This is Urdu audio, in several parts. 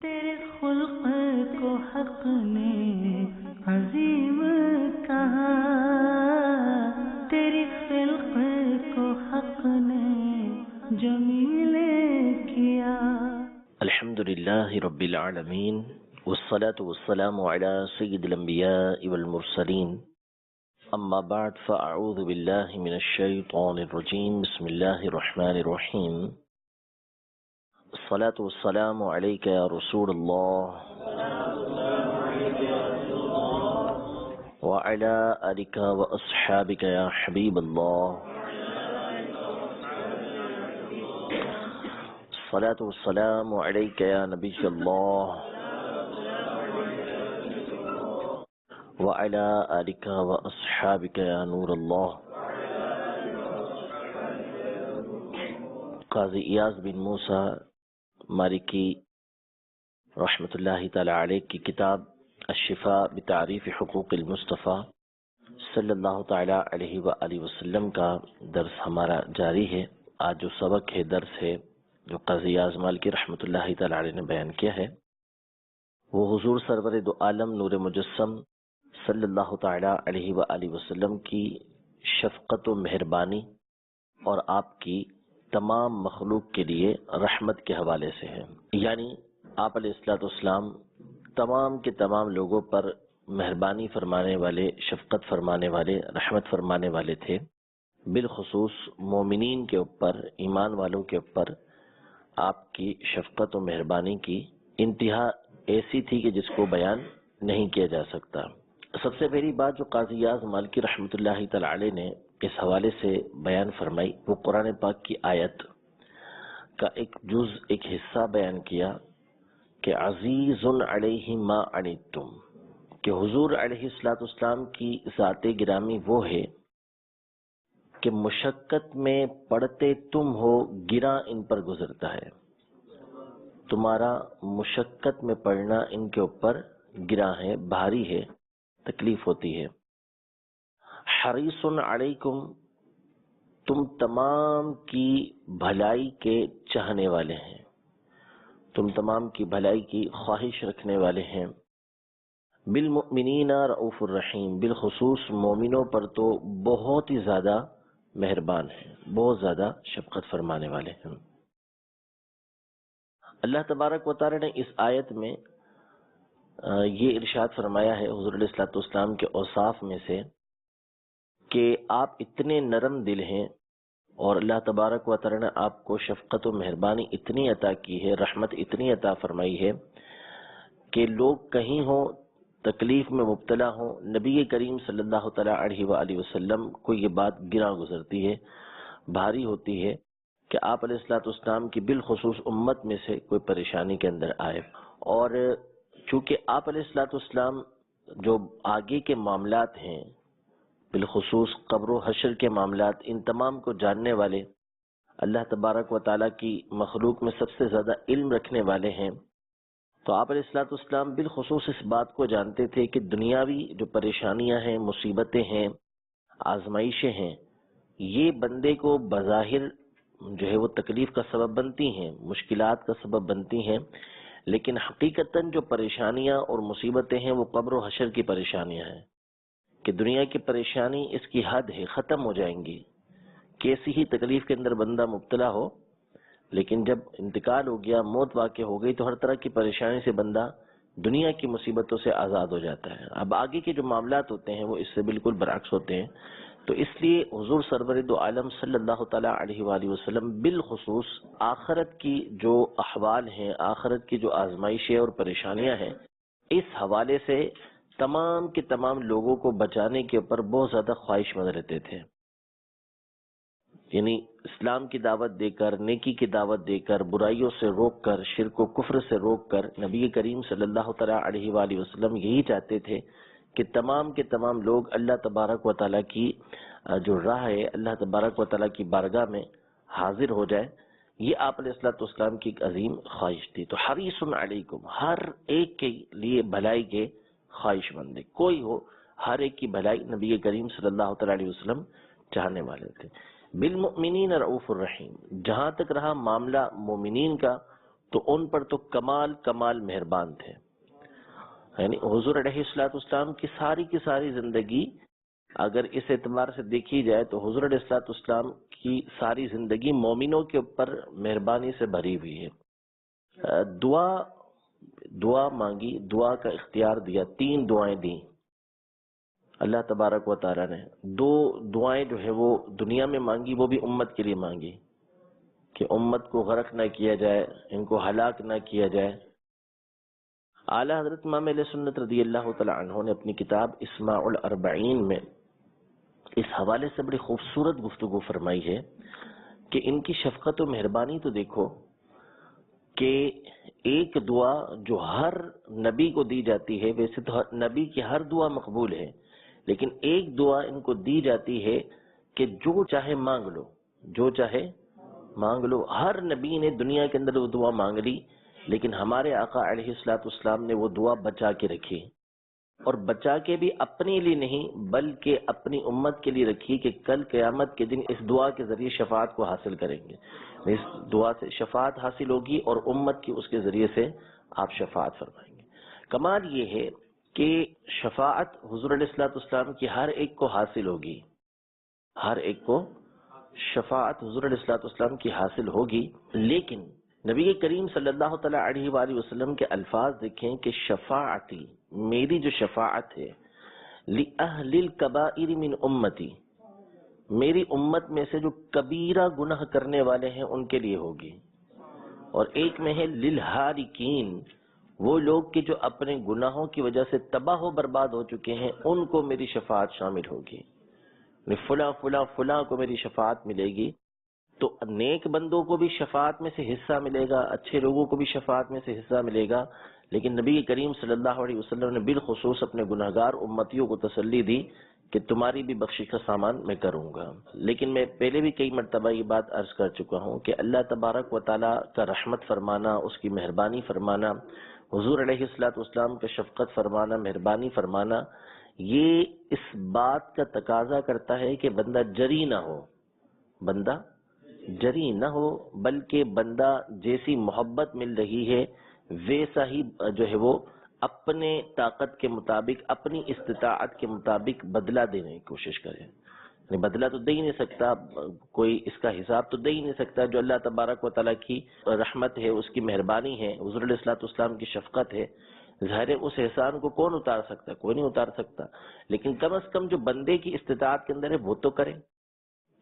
تیرے خلق کو حق نے عظیم کہا، تیری خلق کو حق نے جمیل کیا۔ الحمد لله رب العالمين والصلاة والسلام على سيد الأنبياء والمرسلين أما بعد فأعوذ بالله من الشيطان الرجيم بسم الله الرحمن الرحيم الصلاة والسلام عليك يا رسول الله وعلى آلك وأصحابك يا حبيب الله الصلاة والسلام عليك يا نبي الله وعلى آلك وأصحابك يا نور الله۔ قاضی ایاز بن موسیٰ مالکی رحمۃ اللہ تعالی علیہ کی کتاب الشفاء بتعریف حقوق المصطفیٰ صلی اللہ تعالی علیہ وآلہ وسلم کا درس ہمارا جاری ہے۔ آج جو سبق ہے، درس ہے، جو قاضی ایاز مالکی رحمۃ اللہ تعالی علیہ نے بیان کیا ہے، وہ حضور سرور دو عالم نور مجسم صلی اللہ تعالی علیہ وآلہ وسلم کی شفقت و مہربانی اور آپ کی تمام مخلوق کے لیے رحمت کے حوالے سے ہے۔ یعنی آپ علیہ الصلوۃ والسلام تمام کے تمام لوگوں پر مہربانی فرمانے والے، شفقت فرمانے والے، رحمت فرمانے والے تھے۔ بالخصوص مومنین کے اوپر، ایمان والوں کے اوپر آپ کی شفقت و مہربانی کی انتہا ایسی تھی کہ جس کو بیان نہیں کیا جا سکتا۔ سب سے پہلی بات جو قاضی ایاز مالکی رحمۃ اللہ تعالی علیہ نے اس حوالے سے بیان فرمائی، وہ قرآن پاک کی آیت کا ایک جز، ایک حصہ بیان کیا کہ عزیز علیہ ما عنتم، کہ حضور علیہ الصلوۃ والسلام کی ذات گرامی وہ ہے کہ مشقت میں پڑتے تم ہو، گراں ان پر گزرتا ہے۔ تمہارا مشقت میں پڑنا ان کے اوپر گراں ہے، بھاری ہے، تکلیف ہوتی ہے۔ حریص علیکم، تم تمام کی بھلائی کے چاہنے والے ہیں، تم تمام کی بھلائی کی خواہش رکھنے والے ہیں۔ بالمؤمنین رؤوف الرحیم، بالخصوص مومنوں پر تو بہت ہی زیادہ مہربان ہیں، بہت زیادہ شفقت فرمانے والے ہیں۔ اللہ تبارک و تعالی نے اس آیت میں یہ ارشاد فرمایا ہے حضور علیہ الصلوۃ والسلام کے اوصاف میں سے کہ آپ اتنے نرم دل ہیں، اور اللہ تبارک و تعالی نے آپ کو شفقت و مہربانی اتنی عطا کی ہے، رحمت اتنی عطا فرمائی ہے کہ لوگ کہیں ہوں، تکلیف میں مبتلا ہوں، نبی کریم صلی اللہ تعالی علیہ وآلہ وسلم کو یہ بات گراں گزرتی ہے، بھاری ہوتی ہے کہ آپ علیہ الصلوۃ والسلام کی بالخصوص امت میں سے کوئی پریشانی کے اندر آئے۔ اور چونکہ آپ علیہ الصلوۃ والسلام جو آگے کے معاملات ہیں، بالخصوص قبر و حشر کے معاملات، ان تمام کو جاننے والے، اللہ تبارک و تعالیٰ کی مخلوق میں سب سے زیادہ علم رکھنے والے ہیں، تو آپ علیہ الصلوۃ والسلام بالخصوص اس بات کو جانتے تھے کہ دنیاوی جو پریشانیاں ہیں، مصیبتیں ہیں، آزمائشیں ہیں، یہ بندے کو بظاہر جو ہے وہ تکلیف کا سبب بنتی ہیں، مشکلات کا سبب بنتی ہیں، لیکن حقیقتاً جو پریشانیاں اور مصیبتیں ہیں وہ قبر و حشر کی پریشانیاں ہیں، کہ دنیا کی پریشانی اس کی حد ہے، ختم ہو جائیں گی، کیسی ہی تکلیف کے اندر بندہ مبتلا ہو، لیکن جب انتقال ہو گیا، موت واقع ہو گئی، تو ہر طرح کی پریشانی سے بندہ دنیا کی مصیبتوں سے آزاد ہو جاتا ہے۔ اب آگے کے جو معاملات ہوتے ہیں وہ اس سے بالکل برعکس ہوتے ہیں، تو اس لیے حضور سرور دو عالم صلی اللہ تعالیٰ علیہ وآلہ وسلم بالخصوص آخرت کی جو احوال ہیں، آخرت کی جو آزمائشیں اور پریشانیاں ہیں، اس حوالے سے تمام کے تمام لوگوں کو بچانے کے اوپر بہت زیادہ خواہش مند رہتے تھے۔ یعنی اسلام کی دعوت دے کر، نیکی کی دعوت دے کر، برائیوں سے روک کر، شرک و کفر سے روک کر، نبی کریم صلی اللہ تعالیٰ علیہ وآلہ وسلم یہی چاہتے تھے کہ تمام کے تمام لوگ اللہ تبارک و تعالیٰ کی جو راہ ہے، اللہ تبارک و تعالیٰ کی بارگاہ میں حاضر ہو جائے۔ یہ آپ علیہ الصلوۃ والسلام کی ایک عظیم خواہش تھی۔ تو حریص علیکم، ہر ایک کے لیے بھلائی کے خواہش مند ہے، کوئی ہو، ہر ایک کی بھلائی نبی کریم صلی اللہ تعالیٰ علیہ وسلم چاہنے والے تھے۔ بالمؤمنین رؤوف الرحیم، جہاں تک رہا معاملہ مومنین کا، تو ان پر تو کمال کمال مہربان تھے. یعنی حضور علیہ السلام کی ساری زندگی اگر اس اعتبار سے دیکھی جائے تو حضور علیہ السلام کی ساری زندگی مومنوں کے اوپر مہربانی سے بھری ہوئی ہے. دعا مانگی، دعا کا اختیار دیا، 3 دعائیں دیں اللہ تبارک و تعالیٰ نے. 2 دعائیں جو ہے وہ دنیا میں مانگی، وہ بھی امت کے لیے مانگی کہ امت کو غرق نہ کیا جائے، ان کو ہلاک نہ کیا جائے. اعلیٰ حضرت امام علیہ سنت رضی اللہ تعالیٰ عنہ نے اپنی کتاب اسماع الاربعین میں اس حوالے سے بڑی خوبصورت گفتگو فرمائی ہے کہ ان کی شفقت و مہربانی تو دیکھو کہ ایک دعا جو ہر نبی کو دی جاتی ہے، ویسے تو نبی کی ہر دعا مقبول ہے، لیکن ایک دعا ان کو دی جاتی ہے کہ جو چاہے مانگ لو، جو چاہے مانگ لو. ہر نبی نے دنیا کے اندر وہ دعا مانگ لی، لیکن ہمارے آقا علیہ السلام نے وہ دعا بچا کے رکھی، اور بچا کے بھی اپنے لیے نہیں بلکہ اپنی امت کے لیے رکھی کہ کل قیامت کے دن اس دعا کے ذریعے شفاعت کو حاصل کریں گے. اس دعا سے شفاعت حاصل ہوگی اور امت کی اس کے ذریعے سے آپ شفاعت فرمائیں گے. کمال یہ ہے کہ شفاعت حضور علیہ السلام کی ہر ایک کو حاصل ہوگی، ہر ایک کو شفاعت حضور علیہ السلام کی حاصل ہوگی. لیکن نبی کریم صلی اللہ تعالیٰ علیہ وآلہ وسلم کے الفاظ دیکھیں کہ شفاعتی، میری جو شفاعت ہے، لِأَهْلِ الْكَبَائِرِ مِنْ أُمَّتِي، میری امت میں سے جو کبیرہ گناہ کرنے والے ہیں ان کے لیے ہوگی. اور ایک میں ہے لِلْحَارِكِينَ، وہ لوگ کہ جو اپنے گناہوں کی وجہ سے تباہ و برباد ہو چکے ہیں، ان کو میری شفاعت شامل ہوگی. فلاں فلاں فلاں کو میری شفاعت ملے گی. تو نیک بندوں کو بھی شفاعت میں سے حصہ ملے گا، اچھے لوگوں کو بھی شفاعت میں سے حصہ ملے گا. لیکن نبی کریم صلی اللہ علیہ وسلم نے بالخصوص اپنے گناہگار امتیوں کو تسلی دی کہ تمہاری بھی بخشش کا سامان میں کروں گا. لیکن میں پہلے بھی کئی مرتبہ یہ بات عرض کر چکا ہوں کہ اللہ تبارک و تعالیٰ کا رحمت فرمانا، اس کی مہربانی فرمانا، حضور علیہ السلام کا شفقت فرمانا، مہربانی فرمانا، یہ اس بات کا تقاضا کرتا ہے کہ بندہ جری نہ ہو، بندہ جری نہ ہو، بلکہ بندہ جیسی محبت مل رہی ہے ویسا ہی جو ہے وہ اپنے طاقت کے مطابق، اپنی استطاعت کے مطابق بدلہ دینے کی کوشش کرے. بدلہ تو دے ہی نہیں سکتا کوئی، اس کا حساب تو دے ہی نہیں سکتا. جو اللہ تبارک و تعالیٰ کی رحمت ہے، اس کی مہربانی ہے، حضور علیہ السلام کی شفقت ہے، ظاہر اس احسان کو کون اتار سکتا؟ کوئی نہیں اتار سکتا. لیکن کم از کم جو بندے کی استطاعت کے اندر ہے وہ تو کرے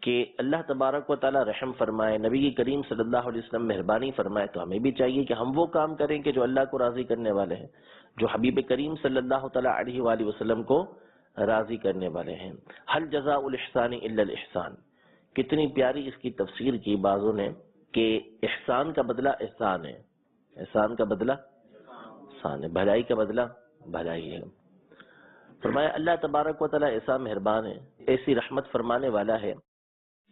کہ اللہ تبارک و تعالیٰ رحم فرمائے، نبی کریم صلی اللہ علیہ وسلم مہربانی فرمائے. تو ہمیں بھی چاہیے کہ ہم وہ کام کریں کہ جو اللہ کو راضی کرنے والے ہیں، جو حبیب کریم صلی اللہ تعالیٰ علیہ وآلہ وسلم کو راضی کرنے والے ہیں. حل جزاء الاحسان الا الاحسان، کتنی پیاری اس کی تفسیر کی بعضوں نے کہ احسان کا بدلہ احسان ہے، احسان کا بدلہ احسان ہے، بھلائی کا بدلہ بھلائی ہے. فرمایا اللہ تبارک و تعالیٰ ایسا مہربان ہے، ایسی رحمت فرمانے والا ہے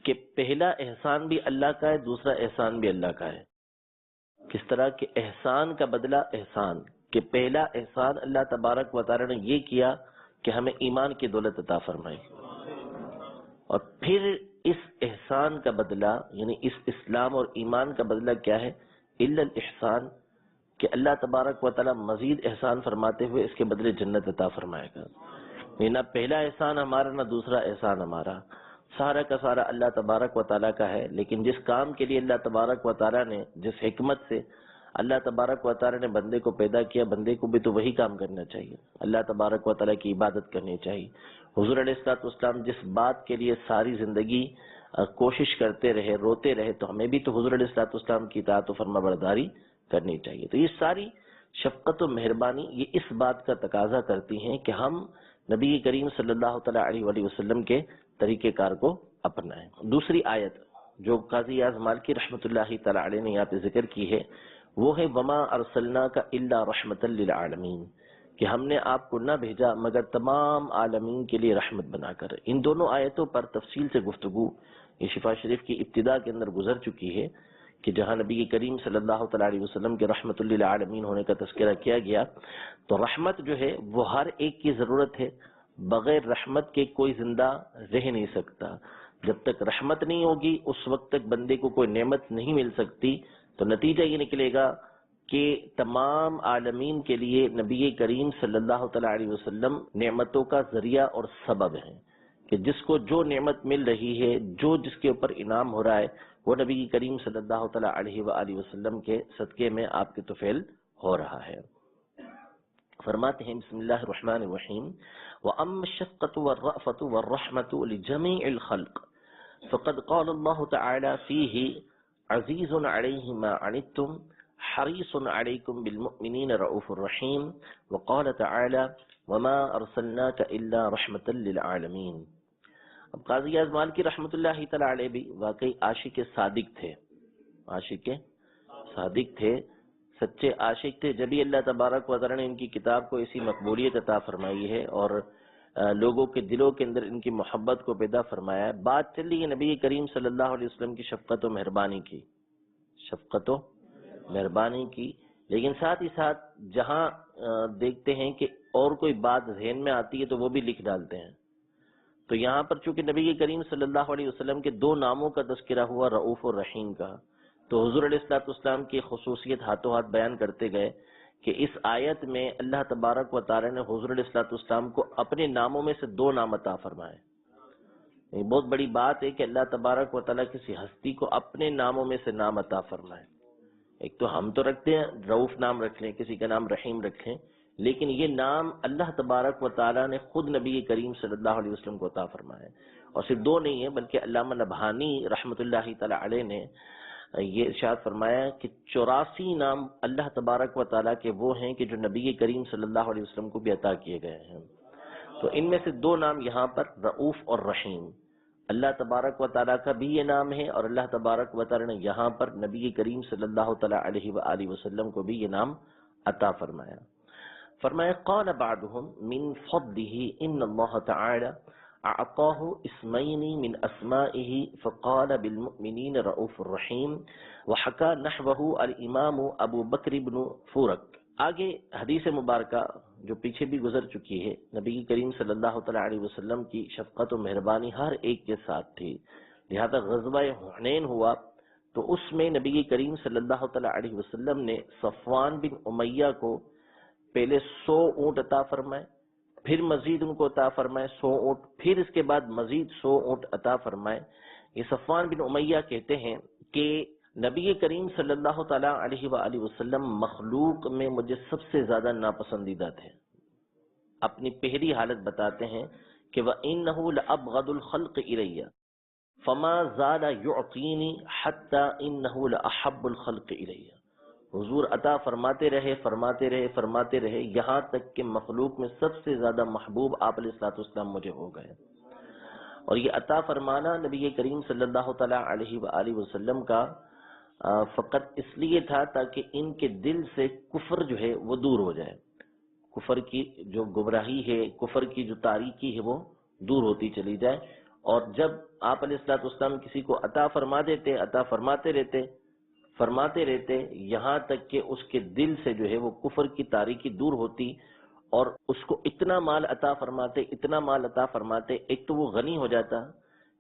کہ پہلا احسان بھی اللہ کا ہے، دوسرا احسان بھی اللہ کا ہے. کس طرح کہ احسان کا بدلہ احسان، کہ پہلا احسان اللہ تبارک و تعالی نے یہ کیا کہ ہمیں ایمان کی دولت عطا فرمائی، اور پھر اس احسان کا بدلہ یعنی اس اسلام اور ایمان کا بدلہ کیا ہے؟ الا الاحسان، کہ اللہ تبارک و تعالی مزید احسان فرماتے ہوئے اس کے بدلے جنت عطا فرمائے گا. نہ پہلا احسان ہمارا نہ دوسرا احسان ہمارا، سارا کا سارا اللہ تبارک و تعالیٰ کا ہے. لیکن جس کام کے لیے اللہ تبارک و تعالیٰ نے، جس حکمت سے اللہ تبارک و تعالیٰ نے بندے کو پیدا کیا، بندے کو بھی تو وہی کام کرنا چاہیے، اللہ تبارک و تعالیٰ کی عبادت کرنی چاہیے. حضور علیہ السلام جس بات کے لیے ساری زندگی کوشش کرتے رہے، روتے رہے، تو ہمیں بھی تو حضور علیہ السلام کی اطاعت و فرما برداری کرنی چاہیے. تو یہ ساری شفقت و مہربانی یہ اس بات کا تقاضا کرتی ہیں کہ ہم نبی کریم صلی اللہ تعالیٰ علیہ وآلہ وسلم کے طریقہ کار کو اپنائیں. دوسری آیت جو قاضی اعظم مالکی رحمۃ اللہ تعالیٰ علیہ نے یہاں پہ ذکر کی ہے وہ ہے وما ارسلناک الا رحمۃ للعالمین، کہ ہم نے آپ کو نہ بھیجا مگر تمام عالمین کے لیے رحمت بنا کر. ان دونوں آیتوں پر تفصیل سے گفتگو یہ شفا شریف کی ابتدا کے اندر گزر چکی ہے کہ جہاں نبی کریم صلی اللہ تعالیٰ علیہ وسلم کے رحمت للعالمین ہونے کا تذکرہ کیا گیا. تو رحمت جو ہے وہ ہر ایک کی ضرورت ہے، بغیر رحمت کے کوئی زندہ رہ نہیں سکتا. جب تک رحمت نہیں ہوگی اس وقت تک بندے کو کوئی نعمت نہیں مل سکتی تو نتیجہ یہ نکلے گا کہ تمام عالمین کے لیے نبی کریم صلی اللہ تعالیٰ علیہ وسلم نعمتوں کا ذریعہ اور سبب ہیں، کہ جس کو جو نعمت مل رہی ہے، جو جس کے اوپر انعام ہو رہا ہے، وہ نبی کریم صلی اللہ تعالیٰ علیہ وآلہ وسلم کے صدقے میں آپ کے طفیل ہو رہا ہے۔ فرماتے ہیں بسم اللہ الرحمن الرحیم وَأَمَّا الشَّفْقَةُ وَالرَّأْفَةُ وَالرَّحْمَةُ لِجَمِيعِ الْخَلْقِ فقد قال الله تعالى فيه عزيز عليه ما عنتم حريص عليكم بالمؤمنين رؤوف رحيم وقال تعالى وما أرسلناك إلا رحمة للعالمين۔ اب قاضی اعظم مالکی رحمۃ اللہ تعالی علیہ بھی واقعی عاشق صادق تھے، عاشق صادق تھے، سچے عاشق تھے، جبھی اللہ تبارک و تعالی نے ان کی کتاب کو ایسی مقبولیت عطا فرمائی ہے اور لوگوں کے دلوں کے اندر ان کی محبت کو پیدا فرمایا ہے۔ بات چل رہی ہے نبی کریم صلی اللہ علیہ وسلم کی شفقت و مہربانی کی، شفقت و مہربانی کی، لیکن ساتھ ہی ساتھ جہاں دیکھتے ہیں کہ اور کوئی بات ذہن میں آتی ہے تو وہ بھی لکھ ڈالتے ہیں۔ تو یہاں پر چونکہ نبی کریم صلی اللہ علیہ وسلم کے دو ناموں کا تذکرہ ہوا، رؤوف اور رحیم کا، تو حضور علیہ الصلوۃ والسلام کی خصوصیت ہاتھوں ہاتھ بیان کرتے گئے کہ اس آیت میں اللہ تبارک و تعالی نے حضور علیہ الصلوۃ والسلام کو اپنے ناموں میں سے دو نام عطا فرمائے۔ یہ بہت بڑی بات ہے کہ اللہ تبارک و تعالی کسی ہستی کو اپنے ناموں میں سے نام عطا فرمائے۔ ایک تو ہم تو رکھتے ہیں رؤوف نام رکھ لیں، کسی کا نام رحیم رکھیں، لیکن یہ نام اللہ تبارک و تعالی نے خود نبی کریم صلی اللہ علیہ وسلم کو عطا فرمایا، اور صرف دو نہیں ہے بلکہ علامہ نبہانی رحمۃ اللہ تعالی علیہ نے یہ ارشاد فرمایا کہ 84 نام اللہ تبارک و تعالیٰ کے وہ ہیں کہ جو نبی کریم صلی اللہ علیہ وسلم کو بھی عطا کیے گئے ہیں۔ تو ان میں سے دو نام یہاں پر رؤوف اور رحیم، اللہ تبارک و تعالیٰ کا بھی یہ نام ہے، اور اللہ تبارک و تعالیٰ نے یہاں پر نبی کریم صلی اللہ تعالیٰ علیہ وآلہ وسلم کو بھی یہ نام عطا فرمایا۔ فرمایا قال بعضهم من فضله ان اللہ تعالی اعطاه اسمین من اسمائه فقال بالمؤمنین رؤوف الرحیم وحکا نحوه الامام ابو بکر بن فورک۔ آگے حدیث مبارکہ جو پیچھے بھی گزر چکی ہے، نبی کریم صلی اللہ تعالیٰ علیہ وسلم کی شفقت و مہربانی ہر ایک کے ساتھ تھی، لہذا غزوہ حنین ہوا تو اس میں نبی کریم صلی اللہ تعالیٰ علیہ وسلم نے صفوان بن امیہ کو پہلے 100 اونٹ عطا فرمائے، پھر مزید ان کو عطا فرمائے 100 اونٹ، پھر اس کے بعد مزید 100 اونٹ عطا فرمائے۔ یہ صفوان بن امیہ کہتے ہیں کہ نبی کریم صلی اللہ تعالیٰ علیہ وآلہ وسلم مخلوق میں مجھے سب سے زیادہ ناپسندیدہ تھے۔ اپنی پہلی حالت بتاتے ہیں کہ وَإِنَّهُ لَأَبْغَضُ الْخَلْقِ إِلَيَّ فَمَا زَالَ يُعْطِينِي حَتَّى إِنَّهُ لَأَحَبُّ الْخَلْقِ إِلَيَّ۔ حضور عطا فرماتے رہے یہاں تک کہ مخلوق میں سب سے زیادہ محبوب آپ علیہ الصلوۃ والسلام مجھے ہو گئے۔ اور یہ عطا فرمانا نبی کریم صلی اللہ تعالیٰ علیہ وآلہ وسلم کا فقط اس لیے تھا تاکہ ان کے دل سے کفر جو ہے وہ دور ہو جائے، کفر کی جو گمراہی ہے، کفر کی جو تاریکی ہے وہ دور ہوتی چلی جائے۔ اور جب آپ علیہ الصلوۃ والسلام کسی کو عطا فرما دیتے، عطا فرماتے رہتے یہاں تک کہ اس کے دل سے جو ہے وہ کفر کی تاریکی دور ہوتی، اور اس کو اتنا مال عطا فرماتے ایک تو وہ غنی ہو جاتا،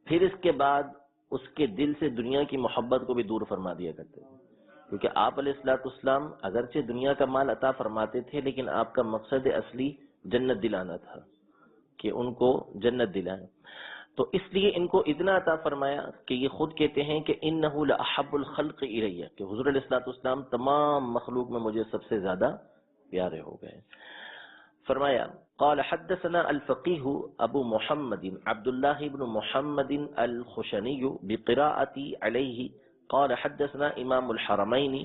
پھر اس کے بعد اس کے دل سے دنیا کی محبت کو بھی دور فرما دیا کرتے، کیونکہ آپ علیہ الصلوۃ والسلام اگرچہ دنیا کا مال عطا فرماتے تھے لیکن آپ کا مقصد اصلی جنت دلانا تھا کہ ان کو جنت دلائیں، تو اس لیے ان کو اتنا عطا فرمایا کہ یہ خود کہتے ہیں کہ انہ لأحب الخلق الیہ، کہ حضور علیہ الصلوۃ والسلام تمام مخلوق میں مجھے سب سے زیادہ پیارے ہو گئے۔ فرمایا قال حدثنا الفقيه ابو محمد عبد الله بن محمد الخشني بقراءتي عليه قال حدثنا امام الحرمين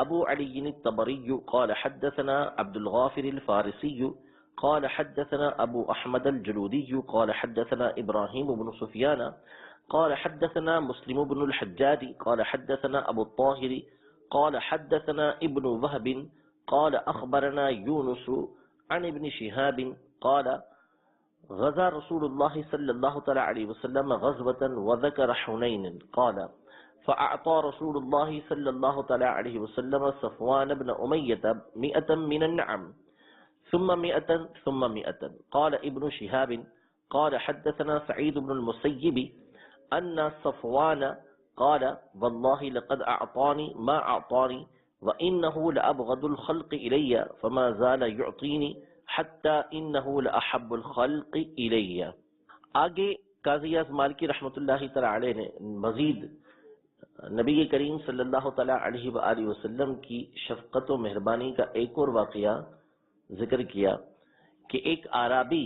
ابو علي الطبري قال حدثنا عبد الغافر الفارسي قال حدثنا ابو احمد الجلودي قال حدثنا ابراهيم بن سفيان قال حدثنا مسلم بن الحجاج قال حدثنا ابو الطاهر قال حدثنا ابن وهب قال اخبرنا يونس عن ابن شهاب قال غزا رسول الله صلى الله تعالى عليه وسلم غزوة وذكر حنين قال فأعطى رسول الله صلى الله تعالى عليه وسلم صفوان بن أمية 100 من النعم ثم 100 قال ابن شهاب قال حدثنا سعيد بن المسيب أن صفوان قال والله لقد اعطاني ما اعطاني وانه لابغض الخلق الي فما زال يعطيني حتى انه لاحب الخلق الي. آگے قاضی اعظم مالکی رحمۃ اللہ تعالی علیہ نے مزید نبی کریم صلی اللہ تعالی علیہ وآلہ وسلم کی شفقت و مہربانی کا ایک اور واقعہ ذکر کیا کہ ایک اعرابی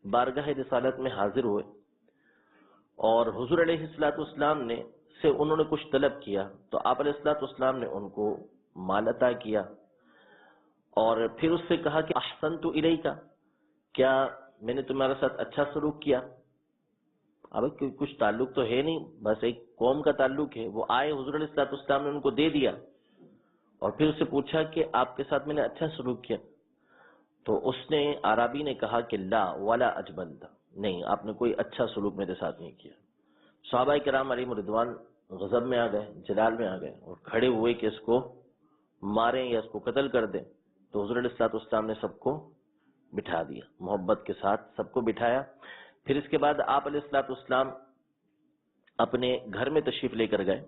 بارگاہ رسالت میں حاضر ہوئے اور حضور علیہ الصلوۃ والسلام نے سے انہوں نے کچھ طلب کیا تو آپ علیہ الصلوۃ والسلام نے ان کو مال عطا کیا اور پھر اس سے کہا کہ احسنت الیک، کیا میں نے تمہارے ساتھ اچھا سلوک کیا؟ اب کچھ تعلق تو ہے نہیں، بس ایک قوم کا تعلق ہے. وہ آئے، حضور علیہ الصلوۃ والسلام نے ان کو دے دیا اور پھر اس سے پوچھا کہ آپ کے ساتھ میں نے اچھا سلوک کیا؟ تو اس نے عربی نے کہا کہ لا ولا اجبلت، نہیں آپ نے کوئی اچھا سلوک میرے ساتھ نہیں کیا. صحابہ کرام علیہم رضوان غضب میں آ گئے، جلال میں آ گئے اور کھڑے ہوئے کہ اس کو ماریں یا اس کو قتل کر دیں. تو حضور علیہ الصلوۃ والسلام نے سب کو بٹھا دیا، محبت کے ساتھ سب کو بٹھایا. پھر اس کے بعد آپ علیہ الصلوۃ والسلام اپنے گھر میں تشریف لے کر گئے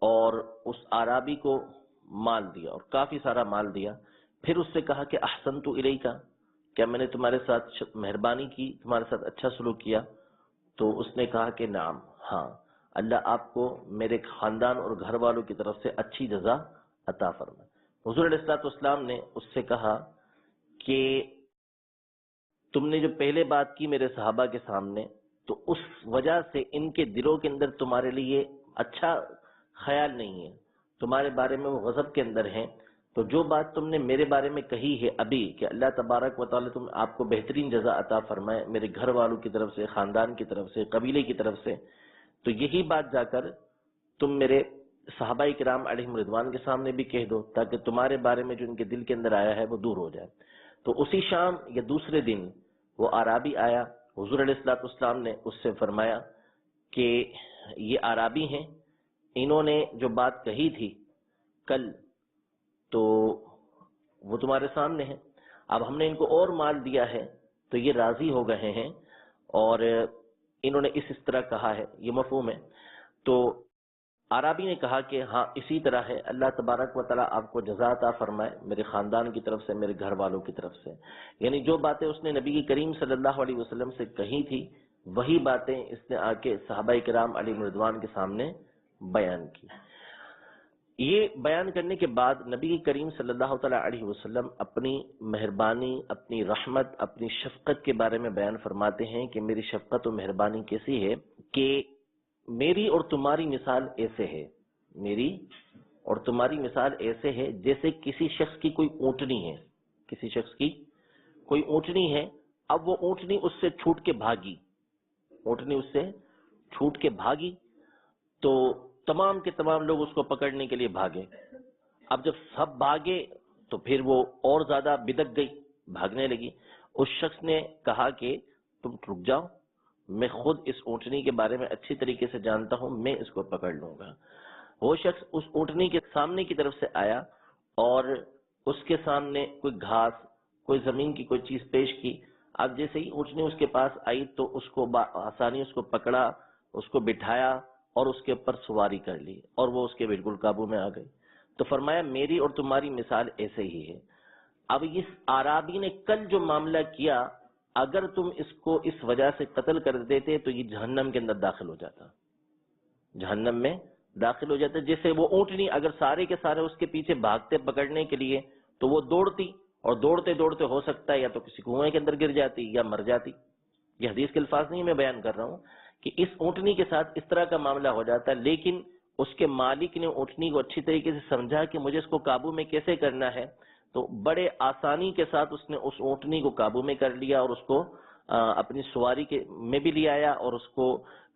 اور اس اعرابی کو مال دیا اور کافی سارا مال دیا. پھر اس سے کہا کہ احسنت الیک، کیا میں نے تمہارے ساتھ مہربانی کی، تمہارے ساتھ اچھا سلوک کیا؟ تو اس نے کہا کہ نعم، ہاں، اللہ آپ کو میرے خاندان اور گھر والوں کی طرف سے اچھی جزا عطا فرمائے. حضور علیہ الصلوۃ والسلام نے اس سے کہا کہ تم نے جو پہلے بات کی میرے صحابہ کے سامنے، تو اس وجہ سے ان کے دلوں کے اندر تمہارے لیے اچھا خیال نہیں ہے، تمہارے بارے میں وہ غضب کے اندر ہیں. تو جو بات تم نے میرے بارے میں کہی ہے ابھی کہ اللہ تبارک و تعالیٰ تم آپ کو بہترین جزا عطا فرمائے میرے گھر والوں کی طرف سے، خاندان کی طرف سے، قبیلے کی طرف سے، تو یہی بات جا کر تم میرے صحابہ کرام علیہم رضوان کے سامنے بھی کہہ دو تاکہ تمہارے بارے میں جو ان کے دل کے اندر آیا ہے وہ دور ہو جائے. تو اسی شام یا دوسرے دن وہ اعرابی آیا، حضور علیہ الصلوۃ والسلام نے اس سے فرمایا کہ یہ اعرابی ہیں، انہوں نے جو بات کہی تھی کل تو وہ تمہارے سامنے ہے، اب ہم نے ان کو اور مال دیا ہے تو یہ راضی ہو گئے ہیں اور انہوں نے اس طرح کہا ہے، یہ مفہوم ہے. تو عربی نے کہا کہ ہاں اسی طرح ہے، اللہ تبارک و تعالیٰ آپ کو جزا عطا فرمائے میرے خاندان کی طرف سے، میرے گھر والوں کی طرف سے. یعنی جو باتیں اس نے نبی کریم صلی اللہ علیہ وسلم سے کہی تھی وہی باتیں اس نے آ کے صحابہ کرام علیہ رضوان کے سامنے بیان کی. یہ بیان کرنے کے بعد نبی کریم صلی اللہ تعالیٰ علیہ وسلم اپنی مہربانی، اپنی رحمت، اپنی شفقت کے بارے میں بیان فرماتے ہیں کہ میری شفقت و مہربانی کیسی ہے کہ میری اور تمہاری مثال ایسے ہے، میری اور تمہاری مثال ایسے ہے جیسے کسی شخص کی کوئی اونٹنی ہے، کسی شخص کی کوئی اونٹنی ہے، اب وہ اونٹنی اس سے چھوٹ کے بھاگی، اونٹنی اس سے چھوٹ کے بھاگی تو تمام کے تمام لوگ اس کو پکڑنے کے لیے بھاگے. اب جب سب بھاگے تو پھر وہ اور زیادہ بدک گئی، بھاگنے لگی. اس شخص نے کہا کہ تم رک جاؤ، میں خود اس اونٹنی کے بارے میں اچھی طریقے سے جانتا ہوں، میں اس کو پکڑ لوں گا. وہ شخص اس اونٹنی کے سامنے کی طرف سے آیا اور اس کے سامنے کوئی گھاس، کوئی زمین کی کوئی چیز پیش کی. اب جیسے ہی اونٹنی اس کے پاس آئی تو اس کو آسانی اس کو پکڑا، اس کو بٹھایا اور اس کے اوپر سواری کر لی اور وہ اس کے بالکل قابو میں آ گئی. تو فرمایا میری اور تمہاری مثال ایسے ہی ہے. اب اس اعرابی نے کل جو معاملہ کیا اگر تم اس کو اس وجہ سے قتل کر دیتے تو یہ جہنم کے اندر داخل ہو جاتا، جہنم میں داخل ہو جاتا. جیسے وہ اونٹنی اگر سارے کے سارے اس کے پیچھے بھاگتے پکڑنے کے لیے تو وہ دوڑتی اور دوڑتے دوڑتے ہو سکتا ہے یا تو کسی کنویں کے اندر گر جاتی یا مر جاتی. یہ حدیث کے الفاظ نہیں میں بیان کر رہا ہوں کہ اس اونٹنی کے ساتھ اس طرح کا معاملہ ہو جاتا ہے. لیکن اس کے مالک نے اونٹنی کو اچھی طریقے سے سمجھا کہ مجھے اس کو قابو میں کیسے کرنا ہے، تو بڑے آسانی کے ساتھ اس نے اس اونٹنی کو قابو میں کر لیا اور اس کو اپنی سواری کے میں بھی لے آیا اور اس کو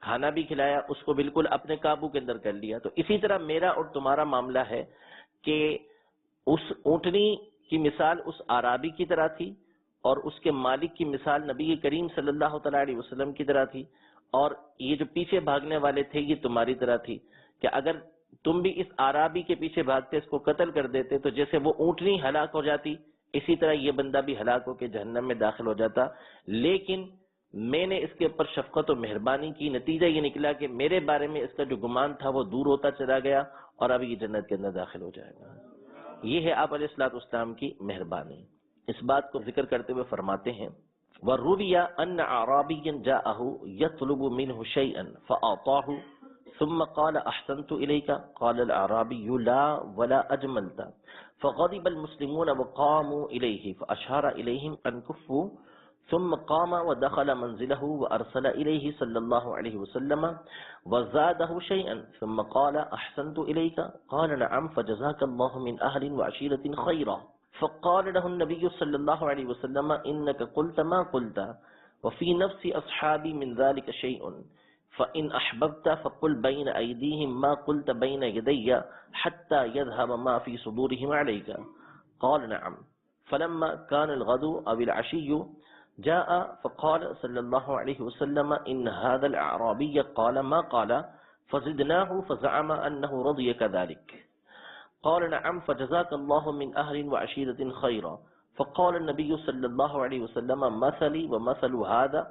کھانا بھی کھلایا، اس کو بالکل اپنے قابو کے اندر کر لیا. تو اسی طرح میرا اور تمہارا معاملہ ہے کہ اس اونٹنی کی مثال اس اعرابی کی طرح تھی اور اس کے مالک کی مثال نبی کریم صلی اللہ تعالیٰ علیہ وسلم کی طرح تھی، اور یہ جو پیچھے بھاگنے والے تھے یہ تمہاری طرح تھی کہ اگر تم بھی اس اعرابی کے پیچھے بھاگتے اس کو قتل کر دیتے تو جیسے وہ اونٹنی ہلاک ہو جاتی اسی طرح یہ بندہ بھی ہلاک ہو کے جہنم میں داخل ہو جاتا. لیکن میں نے اس کے اوپر شفقت و مہربانی کی، نتیجہ یہ نکلا کہ میرے بارے میں اس کا جو گمان تھا وہ دور ہوتا چلا گیا اور اب یہ جنت کے اندر داخل ہو جائے گا۔ یہ ہے آپ علیہ الصلوۃ والسلام کی مہربانی۔ اس بات کو ذکر کرتے ہوئے فرماتے ہیں وَرُوِيَ أَنَّ أَعْرَابِيًّا جَاءَهُ يَطْلُبُ مِنْهُ شَيْئًا فَأَعْطَاهُ ثم قال أحسنت إليك قال الأعرابي لا ولا أجملت فغضب المسلمون وقاموا إليه فأشار إليهم أن كفوا ثم قام ودخل منزله وأرسل إليه صلى الله عليه وسلم وزاده شيئا ثم قال أحسنت إليك قال نعم فجزاك الله من أهل وعشيرة خيرا فقال له النبي صلى الله عليه وسلم إنك قلت ما قلت وفي نفس أصحابي من ذلك شيء فإن أحببت فقل بين أيديهم ما قلت بين يدي حتى يذهب ما في صدورهم عليك قال نعم فلما كان الغد أو العشي جاء فقال صلى الله عليه وسلم إن هذا الأعرابي قال ما قال فزدناه فزعم أنه رضي كذلك قال نعم فجزاك الله من أهل وعشيرة خيرا فقال النبي صلى الله عليه وسلم مثلي ومثل هذا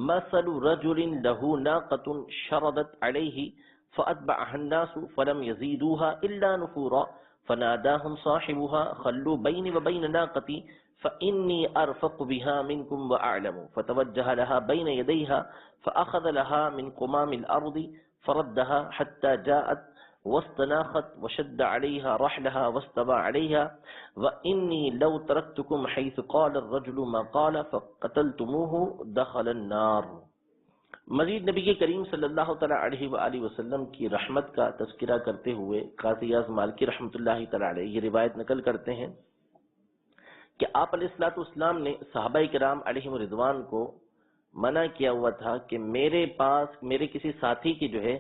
مثل رجل له ناقة شردت عليه فأتبعها الناس فلم يزيدوها إلا نفورا فناداهم صاحبها خلوا بيني وبين ناقتي فإني أرفق بها منكم وأعلم فتوجه لها بين يديها فأخذ لها من قمام الأرض فردها حتى جاءت واستناخت وشد عليها رحلها واستوى عليها وإني لو تركتكم حيث قال الرجل ما قال فقتلتموه دخل النار۔ مزید نبی کریم صلی اللہ تعالی علیہ وآلہ وسلم کی رحمت کا تذکرہ کرتے ہوئے قاضی اعظم مالکی رحمۃ اللہ تعالی علیہ یہ روایت نقل کرتے ہیں کہ آپ علیہ الصلوۃ والسلام نے صحابہ کرام علیہم رضوان کو منع کیا ہوا تھا کہ میرے پاس میرے کسی ساتھی کی جو ہے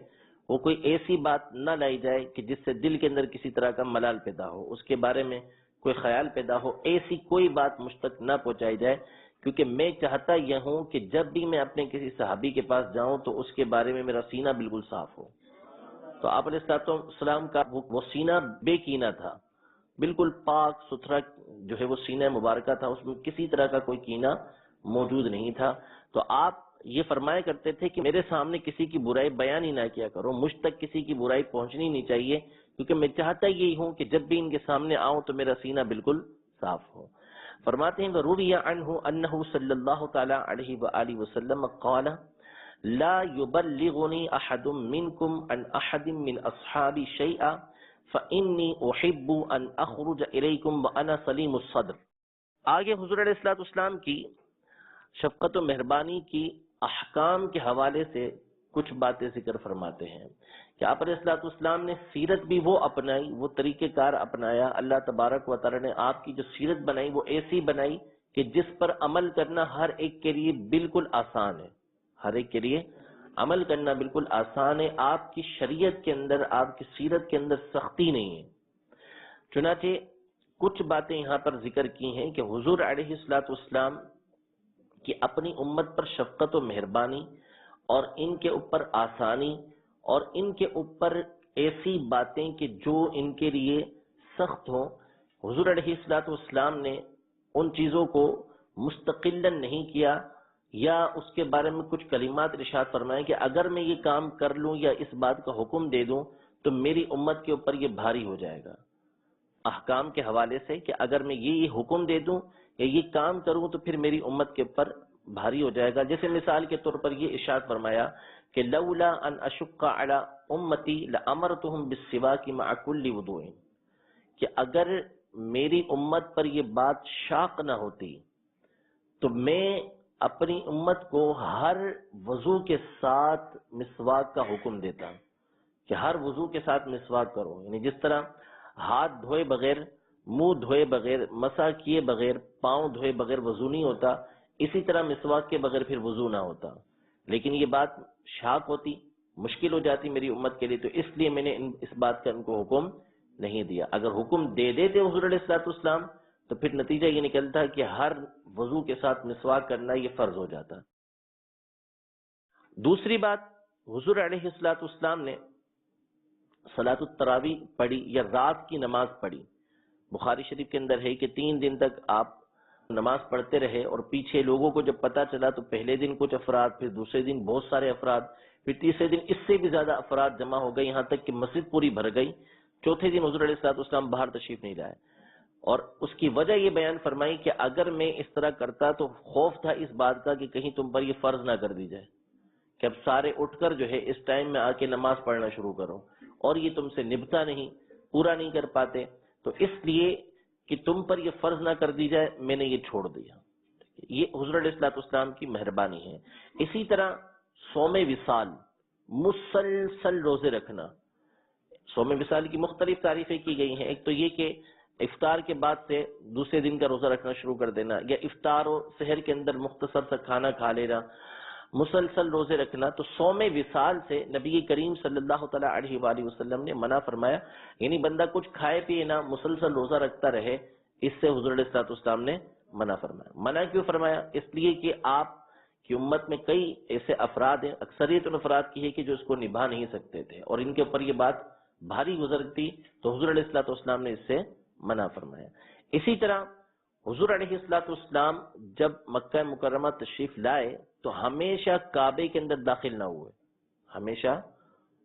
وہ کوئی ایسی بات نہ لائی جائے کہ جس سے دل کے اندر کسی طرح کا ملال پیدا ہو، اس کے بارے میں کوئی خیال پیدا ہو، ایسی کوئی بات مجھ تک نہ پہنچائی جائے، کیونکہ میں چاہتا یہ ہوں کہ جب بھی میں اپنے کسی صحابی کے پاس جاؤں تو اس کے بارے میں میرا سینہ بالکل صاف ہو۔ تو آپ علیہ الصلوۃ والسلام کا وہ سینہ بے کینہ تھا، بالکل پاک ستھرا جو ہے وہ سینہ مبارکہ تھا، اس میں کسی طرح کا کوئی کینہ موجود نہیں تھا۔ تو آپ یہ فرمایا کرتے تھے کہ میرے سامنے کسی کی برائی بیان ہی نہ کیا کرو، مجھ تک کسی کی برائی پہنچنی نہیں چاہیے، کیونکہ میں چاہتا یہی ہوں کہ جب بھی ان کے سامنے آؤں تو میرا سینہ بالکل صاف ہو۔ فرماتے ہیں وَرُوِيَ عَنْهُ أَنَّهُ صلی اللہ تعالی علیہ وآلہ وسلم قال لا يبلغني أحد منكم عن أحد من أصحابي شيئا فإني أحب أن أخرج إليكم وأنا سليم الصدر۔ آگے حضور علیہ الصلوۃ والسلام کی شفقت و مہربانی کی احکام کے حوالے سے کچھ باتیں ذکر فرماتے ہیں کہ آپ علیہ الصلوۃ والسلام نے سیرت بھی وہ اپنائی، وہ طریقہ کار اپنایا، اللہ تبارک و تعالی نے آپ کی جو سیرت بنائی وہ ایسی بنائی کہ جس پر عمل کرنا ہر ایک کے لیے بالکل آسان ہے، ہر ایک کے لیے عمل کرنا بالکل آسان ہے۔ آپ کی شریعت کے اندر، آپ کی سیرت کے اندر سختی نہیں ہے۔ چنانچہ کچھ باتیں یہاں پر ذکر کی ہیں کہ حضور علیہ الصلوۃ والسلام کہ اپنی امت پر شفقت و مہربانی اور ان کے اوپر آسانی اور ان کے اوپر ایسی باتیں کہ جو ان کے لیے سخت ہوں، حضور علیہ الصلوۃ والسلام نے ان چیزوں کو مستقلاً نہیں کیا یا اس کے بارے میں کچھ کلمات ارشاد فرمائے کہ اگر میں یہ کام کر لوں یا اس بات کا حکم دے دوں تو میری امت کے اوپر یہ بھاری ہو جائے گا، احکام کے حوالے سے کہ اگر میں یہ حکم دے دوں یا یہ کام کروں تو پھر میری امت کے اوپر بھاری ہو جائے گا۔ جیسے مثال کے طور پر یہ ارشاد فرمایا کہ لولا ان اشق علی امتی لامرتهم بالسواک مع كل وضوء، کہ اگر میری امت پر یہ بات شاق نہ ہوتی تو میں اپنی امت کو ہر وضو کے ساتھ مسواک کا حکم دیتا کہ ہر وضو کے ساتھ مسواک کرو، یعنی جس طرح ہاتھ دھوئے بغیر، منہ دھوئے بغیر، مسح کیے بغیر، پاؤں دھوئے بغیر وضو نہیں ہوتا، اسی طرح مسواک کے بغیر پھر وضو نہ ہوتا۔ لیکن یہ بات شاق ہوتی، مشکل ہو جاتی میری امت کے لیے، تو اس لیے میں نے اس بات کا ان کو حکم نہیں دیا۔ اگر حکم دے دیتے حضور علیہ الصلوۃ والسلام تو پھر نتیجہ یہ نکلتا کہ ہر وضو کے ساتھ مسواک کرنا یہ فرض ہو جاتا۔ دوسری بات، حضور علیہ الصلوۃ والسلام نے صلاۃ التراویح پڑھی یا رات کی نماز پڑھی۔ بخاری شریف کے اندر ہے کہ 3 دن تک آپ نماز پڑھتے رہے اور پیچھے لوگوں کو جب پتا چلا تو پہلے دن کچھ افراد، پھر دوسرے دن بہت سارے افراد، پھر تیسرے دن اس سے بھی زیادہ افراد جمع ہو گئے، یہاں تک کہ مسجد پوری بھر گئی۔ چوتھے دن حضور علیہ الصلوۃ والسلام باہر تشریف نہیں لائے، اور اس کی وجہ یہ بیان فرمائی کہ اگر میں اس طرح کرتا تو خوف تھا اس بات کا کہ کہیں تم پر یہ فرض نہ کر دی جائے کہ اب سارے اٹھ کر جو ہے اس ٹائم میں آ کے نماز پڑھنا شروع کرو، اور یہ تم سے نبھتا نہیں، پورا نہیں کر پاتے، تو اس لیے کہ تم پر یہ فرض نہ کر دی جائے میں نے یہ چھوڑ دیا۔ یہ حضور علیہ الصلوۃ والسلام کی مہربانی ہے۔ اسی طرح صوم وصال، مسلسل روزے رکھنا، صوم وصال کی مختلف تعریفیں کی گئی ہیں۔ ایک تو یہ کہ افطار کے بعد سے دوسرے دن کا روزہ رکھنا شروع کر دینا، یا افطار و سحر کے اندر مختصر سا کھانا کھا لینا، مسلسل روزے رکھنا۔ تو صوم وصال سے نبی کریم صلی اللہ تعالی علیہ وآلہ وسلم نے منع فرمایا، یعنی بندہ کچھ کھائے پیے نہ، مسلسل روزہ رکھتا رہے، اس سے حضور علیہ الصلوۃ والسلام نے منع فرمایا۔ منع کیوں فرمایا؟ اس لیے کہ آپ کی امت میں کئی ایسے افراد ہیں، اکثریت ان افراد کی ہے کہ جو اس کو نبھا نہیں سکتے تھے، اور ان کے اوپر یہ بات بھاری گزرتی، تو حضور علیہ الصلوۃ والسلام نے اس سے منع فرمایا۔ اسی طرح حضور علیہ الصلوۃ والسلام جب مکہ مکرمہ تشریف لائے تو ہمیشہ کعبے کے اندر داخل نہ ہوئے، ہمیشہ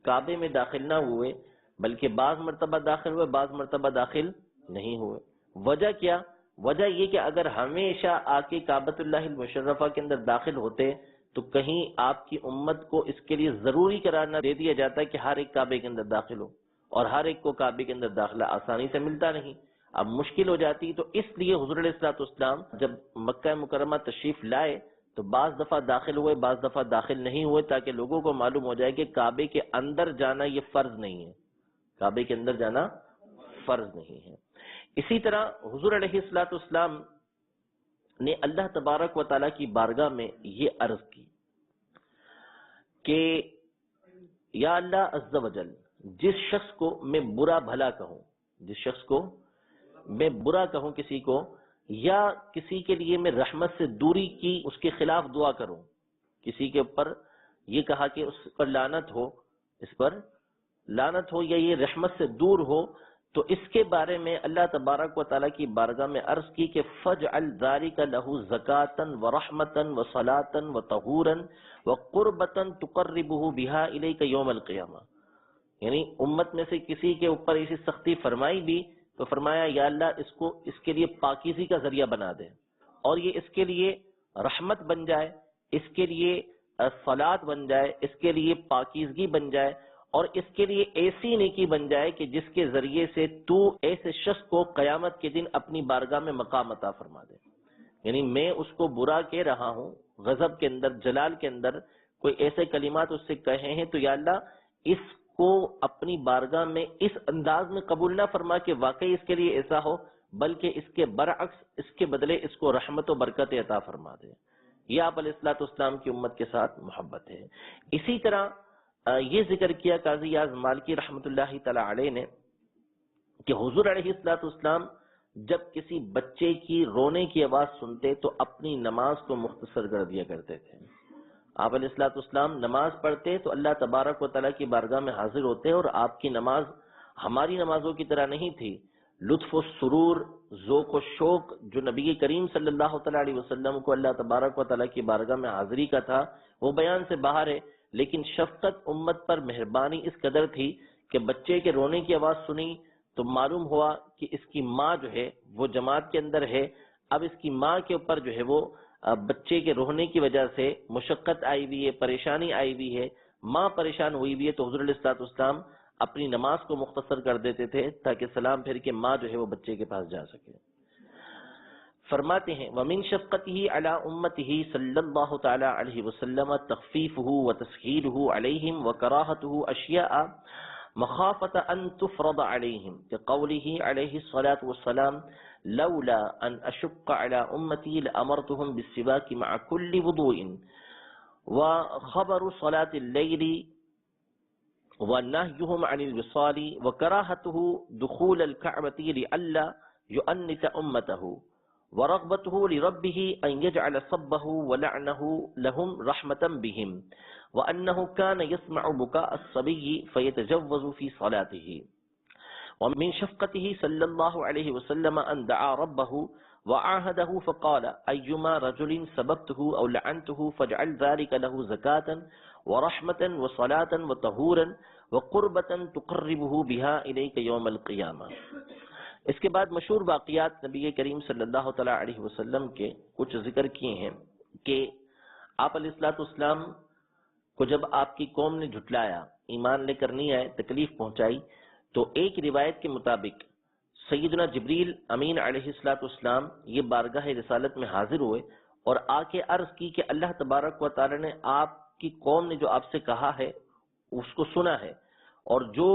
کعبے میں داخل نہ ہوئے، بلکہ بعض مرتبہ داخل ہوئے، بعض مرتبہ داخل نہیں ہوئے۔ وجہ کیا؟ وجہ یہ کہ اگر ہمیشہ آ کے کعبۃ اللہ المشرفہ کے اندر داخل ہوتے تو کہیں آپ کی امت کو اس کے لیے ضروری قرار نہ دے دیا جاتا کہ ہر ایک کعبے کے اندر داخل ہو، اور ہر ایک کو کعبے کے اندر داخلہ آسانی سے ملتا نہیں، اب مشکل ہو جاتی۔ تو اس لیے حضور علیہ الصلوۃ والسلام جب مکہ مکرمہ تشریف لائے تو بعض دفعہ داخل ہوئے، بعض دفعہ داخل نہیں ہوئے، تاکہ لوگوں کو معلوم ہو جائے کہ کعبے کے اندر جانا یہ فرض نہیں ہے، کعبے کے اندر جانا فرض نہیں ہے۔ اسی طرح حضور علیہ الصلوۃ والسلام نے اللہ تبارک و تعالیٰ کی بارگاہ میں یہ عرض کی کہ یا اللہ عز و جل، جس شخص کو میں برا بھلا کہوں، جس شخص کو میں برا کہوں کسی کو، یا کسی کے لیے میں رحمت سے دوری کی اس کے خلاف دعا کروں، کسی کے اوپر یہ کہا کہ اس پر لعنت ہو، اس پر لعنت ہو، یا یہ رحمت سے دور ہو، تو اس کے بارے میں اللہ تبارک و تعالیٰ کی بارگاہ میں عرض کی کہ فَجْعَلْ ذَلِكَ لَهُ زَكَاةً وَرَحْمَةً وَصَلَاةً وَطَهُورًا وَقُرْبَةً تُقَرِّبُهُ بِهَا إِلَيْكَ يَوْمَ الْقِيَامَةِ۔ یعنی امت میں سے کسی کے اوپر ایسی سختی فرمائی بھی تو فرمایا یا اللہ اس کے لیے پاکیزی کا ذریعہ بنا دے، اور یہ اس کے لیے رحمت بن جائے، اس کے لیے صلاۃ بن جائے، اس کے لیے پاکیزگی بن جائے، اور اس کے لیے ایسی نیکی بن جائے کہ جس کے ذریعے سے تو ایسے شخص کو قیامت کے دن اپنی بارگاہ میں مقام عطا فرما دے۔ یعنی میں اس کو برا کہہ رہا ہوں، غضب کے اندر، جلال کے اندر کوئی ایسے کلمات اس سے کہے ہیں، تو یا اللہ اس کو اپنی بارگاہ میں اس انداز میں قبول نہ فرما کہ واقعی اس کے لیے ایسا ہو، بلکہ اس کے برعکس اس کے بدلے اس کو رحمت و برکت عطا فرما دے۔ یہ آپ علیہ الصلوۃ والسلام کی امت کے ساتھ محبت ہے۔ اسی طرح یہ ذکر کیا قاضی اعظم مالکی رحمۃ اللہ تعالی علیہ نے کہ حضور علیہ الصلوۃ والسلام جب کسی بچے کی رونے کی آواز سنتے تو اپنی نماز کو مختصر کر دیا کرتے تھے۔ آپ علیہ الصلوۃ والسلام نماز پڑھتے تو اللہ تبارک و تعالیٰ کی بارگاہ میں حاضر ہوتے، اور آپ کی نماز ہماری نمازوں کی طرح نہیں تھی۔ لطف و سرور، ذوق و شوق جو نبی کریم صلی اللہ تعالیٰ علیہ وسلم کو اللہ تبارک و تعالیٰ کی بارگاہ میں حاضری کا تھا وہ بیان سے باہر ہے، لیکن شفقت امت پر مہربانی اس قدر تھی کہ بچے کے رونے کی آواز سنی تو معلوم ہوا کہ اس کی ماں جو ہے وہ جماعت کے اندر ہے، اب اس کی ماں کے اوپر جو ہے وہ بچے کے رونے کی وجہ سے مشقت آئی ہوئی ہے، پریشانی آئی ہوئی ہے، ماں پریشان ہوئی ہوئی ہے، تو حضور علیہ الصلوۃ والسلام اپنی نماز کو مختصر کر دیتے تھے تاکہ سلام پھر کے ماں جو ہے وہ بچے کے پاس جا سکے۔ فرماتے ہیں وَمِن شَفْقَتِهِ عَلَى أُمَّتِهِ صلی اللہ تعالی علیہ وسلم تخفیفه وتسهیله علیہم وکراہته اشیاء مخافة ان تفرض علیہم كقوله علیہ الصلاة والسلام لولا ان اشق على امتی لامرتهم بالسواک مع كل وضوء وخبر صلاة الليل ونهيهم عن الوصال وكراهته دخول الكعبة لئلا يؤنس امته ورغبته لربه ان يجعل صبه ولعنه لهم رحمة بهم وانه كان يسمع بكاء الصبي فيتجوز في صلاته ومن شفقته صلی اللہ علیہ وسلم ان دعا ربه وعاهده فقال أيما رجل سببته أو لعنته فاجعل ذلك له زكاة ورحمة وصلاة وطهورا وقربة تقربه بها إليك يوم القيامة۔ اس کے بعد مشہور واقعات نبی کریم صلی اللہ تعالیٰ علیہ وسلم کے کچھ ذکر کیے ہیں کہ آپ علیہ الصلوۃ والسلام کو جب آپ کی قوم نے جھٹلایا، ایمان لے کر نہیں آئے، تکلیف پہنچائی، تو ایک روایت کے مطابق سیدنا جبریل امین علیہ الصلوۃ والسلام یہ بارگاہ رسالت میں حاضر ہوئے اور آ کے عرض کی کہ اللہ تبارک و تعالی نے آپ کی قوم نے جو آپ سے کہا ہے اس کو سنا ہے، اور جو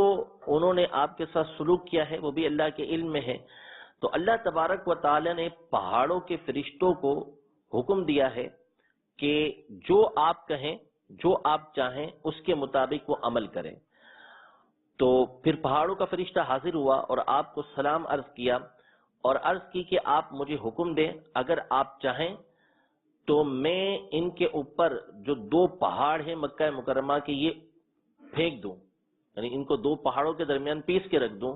انہوں نے آپ کے ساتھ سلوک کیا ہے وہ بھی اللہ کے علم میں ہے۔ تو اللہ تبارک و تعالی نے پہاڑوں کے فرشتوں کو حکم دیا ہے کہ جو آپ کہیں، جو آپ چاہیں اس کے مطابق وہ عمل کریں۔ تو پھر پہاڑوں کا فرشتہ حاضر ہوا اور آپ کو سلام عرض کیا اور عرض کی کہ آپ مجھے حکم دیں، اگر آپ چاہیں تو میں ان کے اوپر جو دو پہاڑ ہیں مکہ مکرمہ کے یہ پھینک دوں، یعنی ان کو دو پہاڑوں کے درمیان پیس کے رکھ دوں۔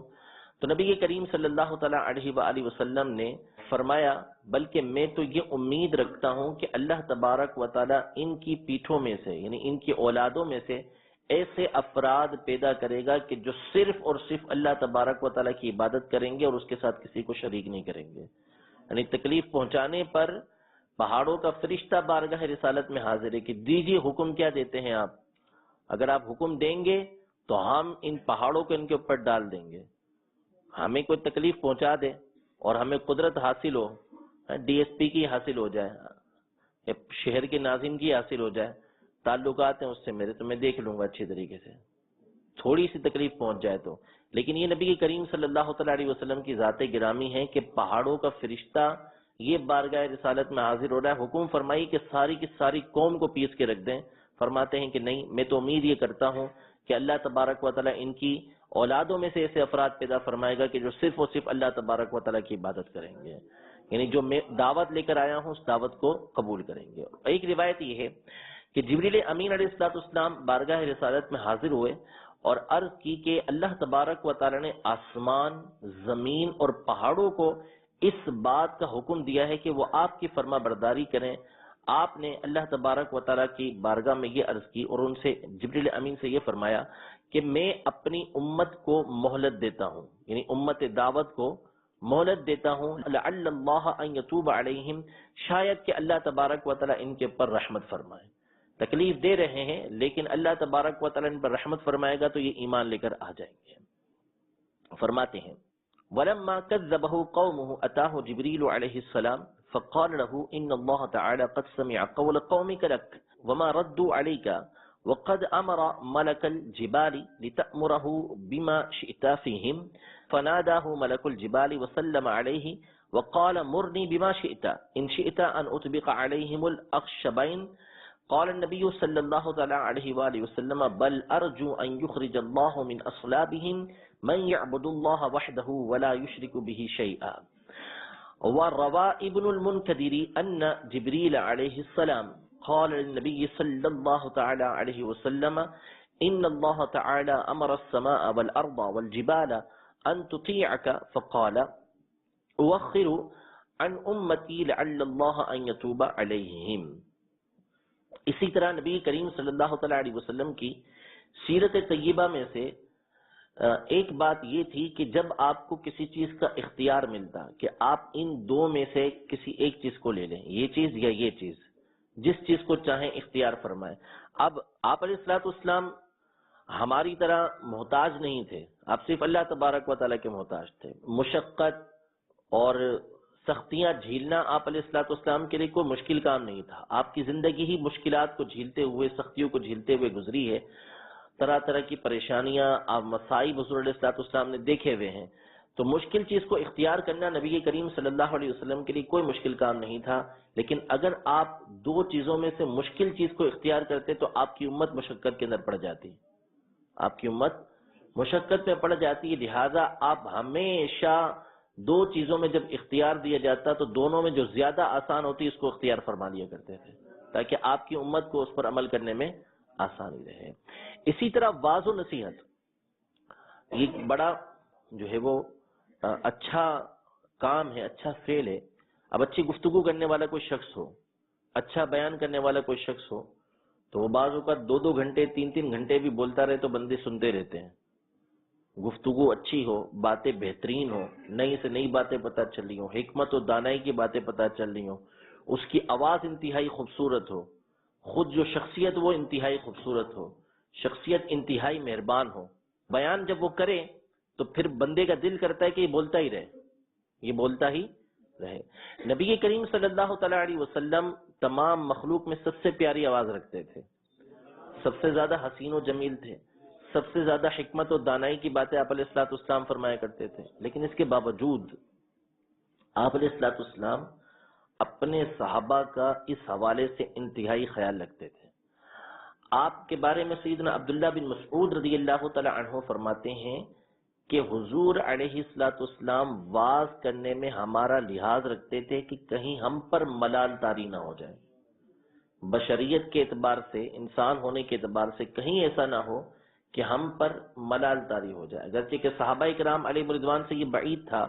تو نبی کریم صلی اللہ تعالیٰ علیہ وآلہ وسلم نے فرمایا بلکہ میں تو یہ امید رکھتا ہوں کہ اللہ تبارک و تعالیٰ ان کی پیٹھوں میں سے، یعنی ان کی اولادوں میں سے ایسے افراد پیدا کرے گا کہ جو صرف اور صرف اللہ تبارک و تعالیٰ کی عبادت کریں گے اور اس کے ساتھ کسی کو شریک نہیں کریں گے۔ یعنی تکلیف پہنچانے پر پہاڑوں کا فرشتہ بارگاہ رسالت میں حاضر ہے کہ دیجیے حکم کیا دیتے ہیں آپ، اگر آپ حکم دیں گے تو ہم ان پہاڑوں کو ان کے اوپر ڈال دیں گے، ہمیں کوئی تکلیف پہنچا دے اور ہمیں قدرت حاصل ہو، ڈی ایس پی کی حاصل ہو جائے، شہر کے ناظم کی حاصل ہو جائے، تعلقات ہیں اس سے میرے، تو میں دیکھ لوں گا اچھی طریقے سے، تھوڑی سی تکلیف پہنچ جائے تو۔ لیکن یہ نبی کریم صلی اللہ تعالیٰ علیہ وسلم کی ذات گرامی ہے کہ پہاڑوں کا فرشتہ یہ بارگاہ رسالت میں حاضر ہو رہا ہے، حکم فرمائی کہ ساری کی ساری قوم کو پیس کے رکھ دیں۔ فرماتے ہیں کہ نہیں، میں تو امید یہ کرتا ہوں کہ اللہ تبارک و تعالیٰ ان کی اولادوں میں سے ایسے افراد پیدا فرمائے گا کہ جو صرف اور صرف اللہ تبارک و تعالیٰ کی عبادت کریں گے، یعنی جو میں دعوت لے کر آیا ہوں اس دعوت کو قبول کریں گے۔ ایک روایت یہ ہے کہ جبریل امین علیہ الصلوۃ والسلام بارگاہ رسالت میں حاضر ہوئے اور عرض کی کہ اللہ تبارک و تعالی نے آسمان، زمین اور پہاڑوں کو اس بات کا حکم دیا ہے کہ وہ آپ کی فرما برداری کریں۔ آپ نے اللہ تبارک و تعالی کی بارگاہ میں یہ عرض کی اور ان سے جبریل امین سے یہ فرمایا کہ میں اپنی امت کو مہلت دیتا ہوں، یعنی امت دعوت کو مہلت دیتا ہوں، لعل اللہ ان یتوب علیہم، شاید کہ اللہ تبارک و تعالی ان کے پر رحمت فرمائے۔ تکلیف دے رہے ہیں لیکن اللہ تبارک و تعالی ان پر رحمت فرمائے گا تو یہ ایمان لے کر آ جائیں گے۔ فرماتے ہیں وَلَمَّا كَذَّبَهُ قَوْمُهُ أَتَاهُ جِبْرِيلُ عَلَيْهِ السَّلَامُ فَقَالَ لَهُ إِنَّ اللَّهَ تَعَالَى قَدْ سَمِعَ قَوْلَ قَوْمِكَ لَكَ وَمَا رَدُّوا عَلَيْكَ وَقَدْ أَمَرَ مَلَكَ الْجِبَالِ لِتَأْمُرَهُ بِمَا شِئْتَ فِيهِمْ فَنَادَاهُ مَلَكُ الْجِبَالِ وَسَلَّمَ عَلَيْهِ وَقَالَ مُرْنِي بِمَا شِئْتَ إِنْ شِئْتَ أَنْ أُطْبِقَ عَلَيْهِمُ الْأَخْشَبَيْنِ قال النبي صلى الله تعالى عليه وآله وسلم بل أرجو أن يخرج الله من أصلابهم من يعبد الله وحده ولا يشرك به شيئا۔ وروى ابن المنكدر أن جبريل عليه السلام قال للنبي صلى الله تعالى عليه وسلم إن الله تعالى أمر السماء والأرض والجبال أن تطيعك فقال أوخر عن أمتي لعل الله أن يتوب عليهم۔ اسی طرح نبی کریم صلی اللہ تعالیٰ علیہ وسلم کی سیرت طیبہ میں سے ایک بات یہ تھی کہ جب آپ کو کسی چیز کا اختیار ملتا کہ آپ ان دو میں سے کسی ایک چیز کو لے لیں، یہ چیز یا یہ چیز، جس چیز کو چاہیں اختیار فرمائیں۔ اب آپ علیہ الصلوۃ والسلام ہماری طرح محتاج نہیں تھے، آپ صرف اللہ تبارک و تعالیٰ کے محتاج تھے۔ مشقت اور سختیاں جھیلنا آپ علیہ الصلوۃ والسلام کے لیے کوئی مشکل کام نہیں تھا۔ آپ کی زندگی ہی مشکلات کو جھیلتے ہوئے، سختیوں کو جھیلتے ہوئے گزری ہے، طرح طرح کی پریشانیاں اور مصائب حضور علیہ الصلوۃ والسلام نے دیکھے ہوئے ہیں۔ تو مشکل چیز کو اختیار کرنا نبی کریم صلی اللہ علیہ وسلم کے لیے کوئی مشکل کام نہیں تھا، لیکن اگر آپ دو چیزوں میں سے مشکل چیز کو اختیار کرتے تو آپ کی امت مشقت کے اندر پڑ جاتی، آپ کی امت مشقت میں پڑ جاتی ہے۔ لہٰذا آپ ہمیشہ دو چیزوں میں جب اختیار دیا جاتا تو دونوں میں جو زیادہ آسان ہوتی اس کو اختیار فرما لیا کرتے تھے تاکہ آپ کی امت کو اس پر عمل کرنے میں آسانی رہے۔ اسی طرح واعظ و نصیحت یہ بڑا جو ہے وہ اچھا کام ہے، اچھا فعل ہے۔ اب اچھی گفتگو کرنے والا کوئی شخص ہو، اچھا بیان کرنے والا کوئی شخص ہو، تو وہ بعض اوقات 2 گھنٹے 3 گھنٹے بھی بولتا رہے تو بندے سنتے رہتے ہیں. گفتگو اچھی ہو، باتیں بہترین ہو، نئی سے نئی باتیں پتہ چل رہی ہوں، حکمت و دانائی کی باتیں پتہ چل رہی ہوں، اس کی آواز انتہائی خوبصورت ہو، خود جو شخصیت وہ انتہائی خوبصورت ہو، شخصیت انتہائی مہربان ہو، بیان جب وہ کرے تو پھر بندے کا دل کرتا ہے کہ یہ بولتا ہی رہے، یہ بولتا ہی رہے. نبی کریم صلی اللہ تعالی علیہ وسلم تمام مخلوق میں سب سے پیاری آواز رکھتے تھے، سب سے زیادہ حسین و جمیل تھے، سب سے زیادہ حکمت و دانائی کی باتیں آپ علیہ الصلوۃ والسلام فرمایا کرتے تھے. لیکن اس کے باوجود آپ علیہ الصلوۃ والسلام اپنے صحابہ کا اس حوالے سے انتہائی خیال رکھتے تھے. آپ کے بارے میں سیدنا عبداللہ بن مسعود رضی اللہ تعالی عنہ فرماتے ہیں کہ حضور علیہ الصلوۃ والسلام واز کرنے میں ہمارا لحاظ رکھتے تھے کہ کہیں ہم پر ملال طاری نہ ہو جائے. بشریت کے اعتبار سے، انسان ہونے کے اعتبار سے کہیں ایسا نہ ہو کہ ہم پر ملال طاری ہو جائے. اگرچہ کہ صحابہ کرام علیہ رضوان سے یہ بعید تھا،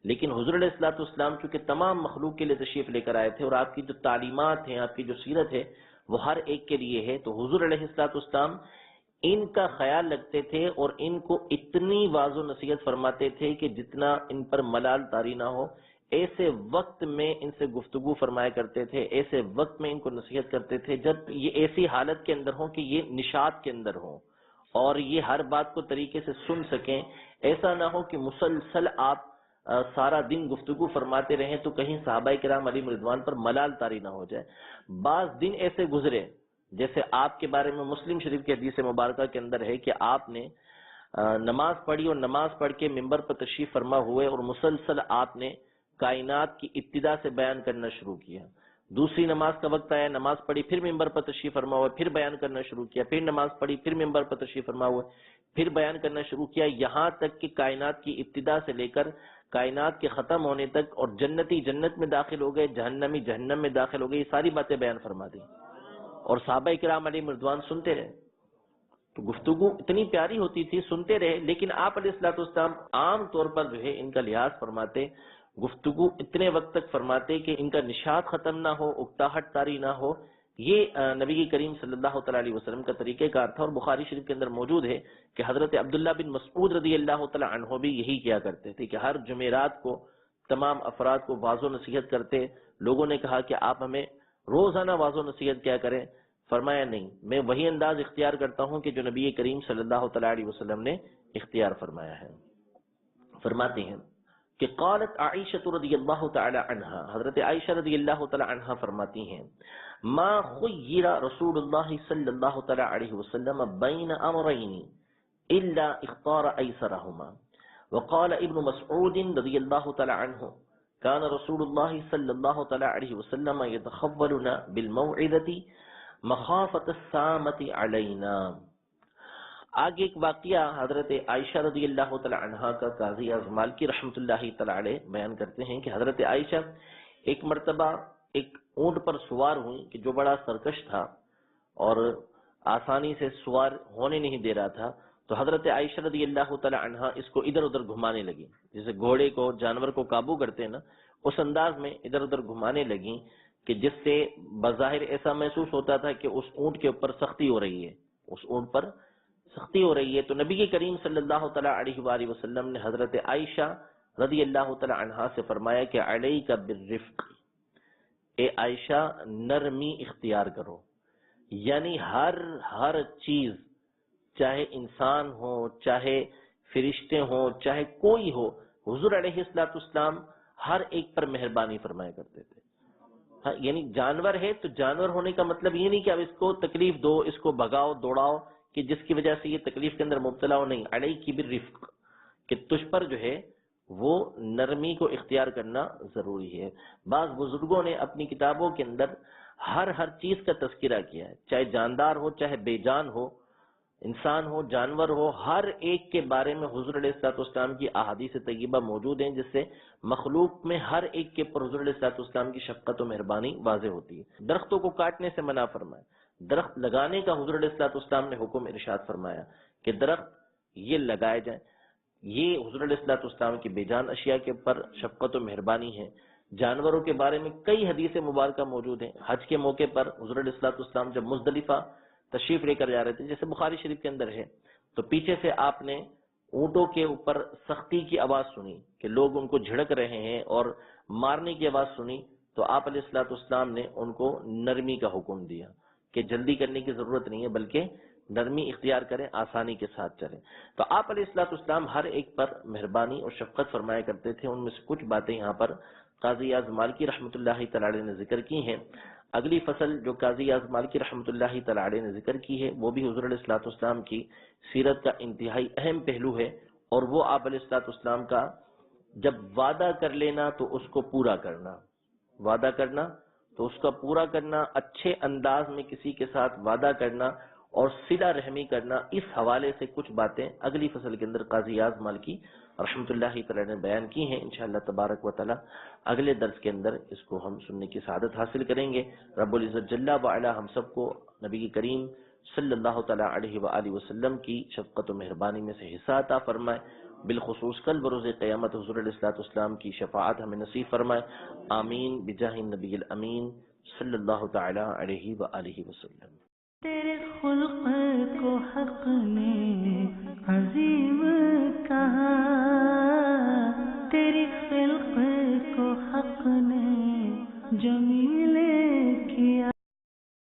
لیکن حضور علیہ الصلوۃ والسلام چونکہ تمام مخلوق کے لیے تشریف لے کر آئے تھے اور آپ کی جو تعلیمات ہیں، آپ کی جو سیرت ہے وہ ہر ایک کے لیے ہے، تو حضور علیہ الصلوۃ والسلام ان کا خیال رکھتے تھے اور ان کو اتنی واضح و نصیحت فرماتے تھے کہ جتنا ان پر ملال طاری نہ ہو. ایسے وقت میں ان سے گفتگو فرمایا کرتے تھے، ایسے وقت میں ان کو نصیحت کرتے تھے جب یہ ایسی حالت کے اندر ہوں کہ یہ نشاط کے اندر ہوں اور یہ ہر بات کو طریقے سے سن سکیں. ایسا نہ ہو کہ مسلسل آپ سارا دن گفتگو فرماتے رہیں تو کہیں صحابہ کرام علیہ رضوان پر ملال طاری نہ ہو جائے. بعض دن ایسے گزرے، جیسے آپ کے بارے میں مسلم شریف کی حدیث مبارکہ کے اندر ہے کہ آپ نے نماز پڑھی اور نماز پڑھ کے ممبر پر تشریف فرما ہوئے اور مسلسل آپ نے کائنات کی ابتدا سے بیان کرنا شروع کیا. دوسری نماز کا وقت آیا، نماز پڑھی، پھر ممبر پر تشریف فرما ہوئے، پھر بیان کرنا شروع کیا، پھر نماز پڑھی، پھر ممبر پر تشریف فرما ہوئے، پھر بیان کرنا شروع کیا، یہاں تک کہ کائنات کی ابتدا سے لے کر کائنات کے ختم ہونے تک، اور جنتی جنت میں داخل ہو گئے، جہنمی جہنم میں داخل ہو گئے، یہ ساری باتیں بیان فرما دی اور صحابہ کرام علیہ رضوان سنتے رہے. تو گفتگو اتنی پیاری ہوتی تھی، سنتے رہے. لیکن آپ علیہ الصلوۃ والسلام عام طور پر جو ہے ان کا لحاظ فرماتے، گفتگو اتنے وقت تک فرماتے کہ ان کا نشاط ختم نہ ہو، اکتاہٹ طاری نہ ہو. یہ نبی کریم صلی اللہ تعالی علیہ وسلم کا طریقہ کار تھا. اور بخاری شریف کے اندر موجود ہے کہ حضرت عبداللہ بن مسعود رضی اللہ تعالی عنہ بھی یہی کیا کرتے تھے کہ ہر جمعرات کو تمام افراد کو واضح و نصیحت کرتے. لوگوں نے کہا کہ آپ ہمیں روزانہ واضح و نصیحت کیا کریں. فرمایا نہیں، میں وہی انداز اختیار کرتا ہوں کہ جو نبی کریم صلی اللہ تعالی علیہ وسلم نے اختیار فرمایا ہے. فرماتے ہیں کہ قالت عائشہ رضی اللہ تعالی عنہا، حضرت عائشہ رضی اللہ تعالی عنہا فرماتی ہیں ما خیر رسول اللہ صلی اللہ تعالی علیہ وسلم بین امرین الا اختار ایسرہما. وقال ابن مسعود رضی اللہ تعالی عنہ كان رسول اللہ صلی اللہ تعالی علیہ وسلم يتخولنا بالموعظة مخافت السامت علینا. آگے ایک واقعہ حضرت عائشہ رضی اللہ تعالی عنہا کا قاضی اعظم مالکی رحمۃ اللہ تعالی علیہ بیان کرتے ہیں کہ حضرت عائشہ ایک مرتبہ ایک اونٹ پر سوار ہوئی کہ جو بڑا سرکش تھا اور آسانی سے سوار ہونے نہیں دے رہا تھا. تو حضرت عائشہ رضی اللہ تعالی عنہا اس کو ادھر ادھر گھمانے لگی، جیسے گھوڑے کو، جانور کو قابو کرتے ہیں نا، اس انداز میں ادھر ادھر گھمانے لگی کہ جس سے بظاہر ایسا محسوس ہوتا تھا کہ اس اونٹ کے اوپر سختی ہو رہی ہے، اس اونٹ پر سختی ہو رہی ہے. تو نبی کریم صلی اللہ تعالی علیہ وآلہ وسلم نے حضرت عائشہ رضی اللہ تعالی عنہا سے فرمایا کہ علیک بالرفق، اے عائشہ نرمی اختیار کرو. یعنی ہر چیز، چاہے انسان ہو، چاہے فرشتے ہوں، چاہے کوئی ہو، حضور علیہ الصلوۃ والسلام ہر ایک پر مہربانی فرمایا کرتے تھے. یعنی جانور ہے تو جانور ہونے کا مطلب یہ نہیں کہ اب اس کو تکلیف دو، اس کو بھگاؤ دوڑاؤ کہ جس کی وجہ سے یہ تکلیف کے اندر مبتلا ہو. نہیں، علیک بالرفق، کہ تجھ پر جو ہے وہ نرمی کو اختیار کرنا ضروری ہے. بعض بزرگوں نے اپنی کتابوں کے اندر ہر چیز کا تذکرہ کیا ہے، چاہے جاندار ہو، چاہے بے جان ہو، انسان ہو، جانور ہو، ہر ایک کے بارے میں حضور علیہ الصلوۃ والسلام کی احادیث طیبہ موجود ہیں، جس سے مخلوق میں ہر ایک کے پر حضور علیہ الصلوۃ والسلام کی شفقت و مہربانی واضح ہوتی ہے. درختوں کو کاٹنے سے منع فرمایا، درخت لگانے کا حضور علیہ الصلوۃ والسلام نے حکم ارشاد فرمایا کہ درخت یہ لگائے جائیں. یہ حضور علیہ الصلوۃ والسلام کی بے جان اشیاء کے اوپر شفقت و مہربانی ہے. جانوروں کے بارے میں کئی حدیث مبارکہ موجود ہیں. حج کے موقع پر حضور علیہ الصلوۃ والسلام جب مزدلفہ تشریف لے کر جا رہے تھے، جیسے بخاری شریف کے اندر ہے، تو پیچھے سے آپ نے اونٹوں کے اوپر سختی کی آواز سنی کہ لوگ ان کو جھڑک رہے ہیں اور مارنے کی آواز سنی، تو آپ علیہ الصلوۃ والسلام نے ان کو نرمی کا حکم دیا کہ جلدی کرنے کی ضرورت نہیں ہے، بلکہ نرمی اختیار کریں، آسانی کے ساتھ چلیں. تو آپ علیہ الصلوۃ والسلام ہر ایک پر مہربانی اور شفقت فرمایا کرتے تھے. ان میں سے کچھ باتیں یہاں پر قاضی اعظم مالکی رحمۃ اللہ تعالی علیہ نے ذکر کی ہیں. اگلی فصل جو قاضی اعظم مالکی رحمۃ اللہ تعالی علیہ نے ذکر کی ہے، وہ بھی حضور علیہ الصلوۃ والسلام کی سیرت کا انتہائی اہم پہلو ہے، اور وہ آپ علیہ الصلوۃ والسلام کا جب وعدہ کر لینا تو اس کو پورا کرنا، وعدہ کرنا تو اس کا پورا کرنا، اچھے انداز میں کسی کے ساتھ وعدہ کرنا اور صلہ رحمی کرنا. اس حوالے سے کچھ باتیں اگلی فصل کے اندر قاضی اعظم مالکی رحمۃ اللہ تعالی نے بیان کی ہیں. انشاءاللہ تبارک و تعالی اگلے درس کے اندر اس کو ہم سننے کی سعادت حاصل کریں گے. رب العزت جل وعلا ہم سب کو نبی کریم صلی اللہ تعالی علیہ وآلہ وسلم کی شفقت و مہربانی میں سے حصہ عطا فرمائے. بالخصوص کل بروز قیامت حضور علیہ الصلوۃ والسلام کی شفاعت ہمیں نصیب فرمائے. آمین بجاہ النبی الامین صلی اللہ تعالی علیہ وآلہ وسلم. تیرے خلق کو حق نے عظیم کہا، تیری خلق کو حق نے جمیل